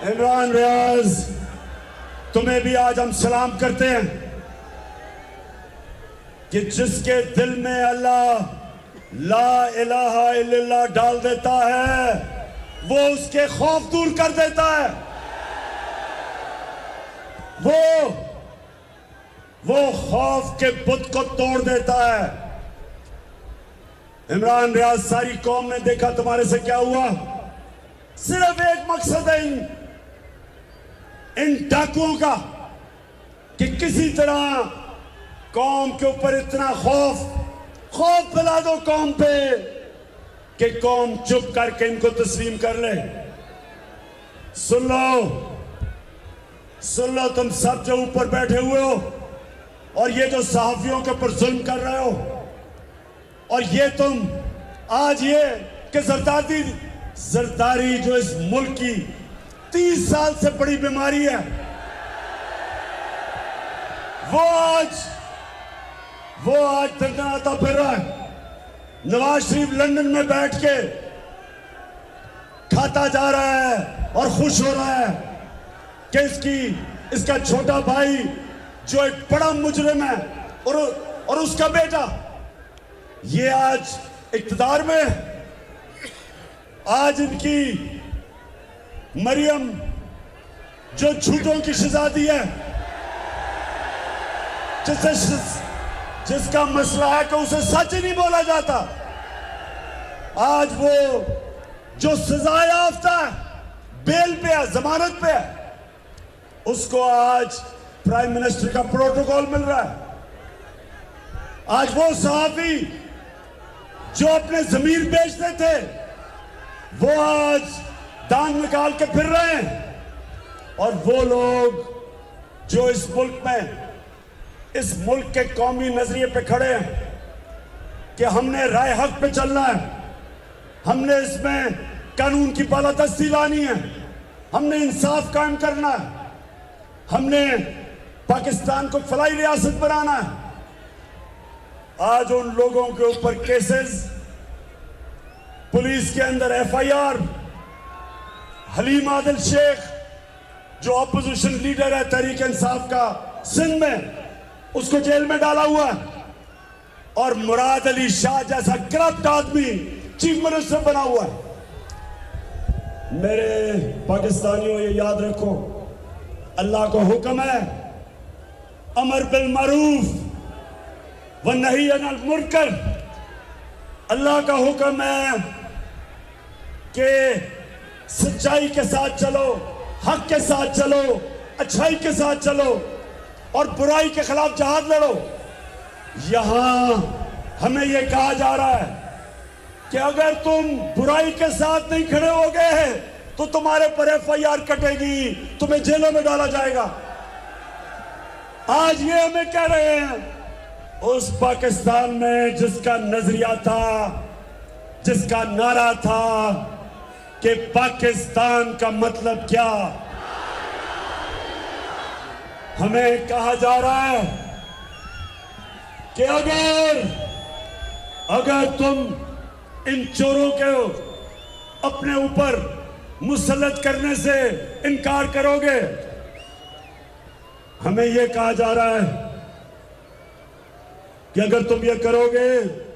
इमरान रियाज, तुम्हें भी आज हम सलाम करते हैं कि जिसके दिल में अल्लाह ला इलाहा इल्लल्लाह डाल देता है वो उसके खौफ दूर कर देता है। वो खौफ के बुत को तोड़ देता है। इमरान रियाज, सारी कौम ने देखा तुम्हारे से क्या हुआ। सिर्फ एक मकसद है इन डाकुओं का कि किसी तरह कौम के ऊपर इतना खौफ फैला दो कौम पे कि कौम चुप करके इनको तस्लीम कर ले। सुन लो तुम सब जो ऊपर बैठे हुए हो और ये जो सहाफियों के ऊपर जुल्म कर रहे हो, और ये तुम आज ये कि जरदारी जो इस मुल्क की 30 साल से बड़ी बीमारी है, वो आज तड़तड़ाता फिर रहा है। नवाज शरीफ लंदन में बैठ के खाता जा रहा है और खुश हो रहा है कि इसका छोटा भाई जो एक बड़ा मुजरिम है और उसका बेटा ये आज इख्तिदार में। आज इनकी मरियम जो झूठों की शहजादी है, जिसका मसला है कि उसे सच ही नहीं बोला जाता, आज वो जो सजा याफ्ता है, बेल पे है, जमानत पे है, उसको आज प्राइम मिनिस्टर का प्रोटोकॉल मिल रहा है। आज वो सहाफी जो अपने जमीर बेचते थे वो आज दान निकाल के फिर रहे हैं। और वो लोग जो इस मुल्क के कौमी नजरिए पे खड़े हैं कि हमने राय हक पे चलना है, हमने इसमें कानून की बालादस्ती लानी है, हमने इंसाफ कायम करना है, हमने पाकिस्तान को फलाई रियासत बनाना है। आज उन लोगों के ऊपर केसेस, पुलिस के अंदर FIR, हलीम आदिल शेख जो अपोजिशन लीडर है तहरीक इंसाफ का सिंध में, उसको जेल में डाला हुआ है, और मुराद अली शाह जैसा करप्ट आदमी चीफ मिनिस्टर बना हुआ है। मेरे पाकिस्तानियों, ये याद रखो, अल्लाह को हुक्म है अमर बिल मारूफ व नही अनिल मुनकर। अल्लाह का हुक्म है कि सच्चाई के साथ चलो, हक के साथ चलो, अच्छाई के साथ चलो और बुराई के खिलाफ जहाद लड़ो। यहां हमें यह कहा जा रहा है कि अगर तुम बुराई के साथ नहीं खड़े हो गए तो तुम्हारे पर FIR कटेगी, तुम्हें जेलों में डाला जाएगा। आज ये हमें कह रहे हैं उस पाकिस्तान में जिसका नजरिया था, जिसका नारा था कि पाकिस्तान का मतलब क्या, हमें कहा जा रहा है कि अगर तुम इन चोरों को अपने ऊपर मुसल्लत करने से इनकार करोगे, हमें यह कहा जा रहा है कि अगर तुम ये करोगे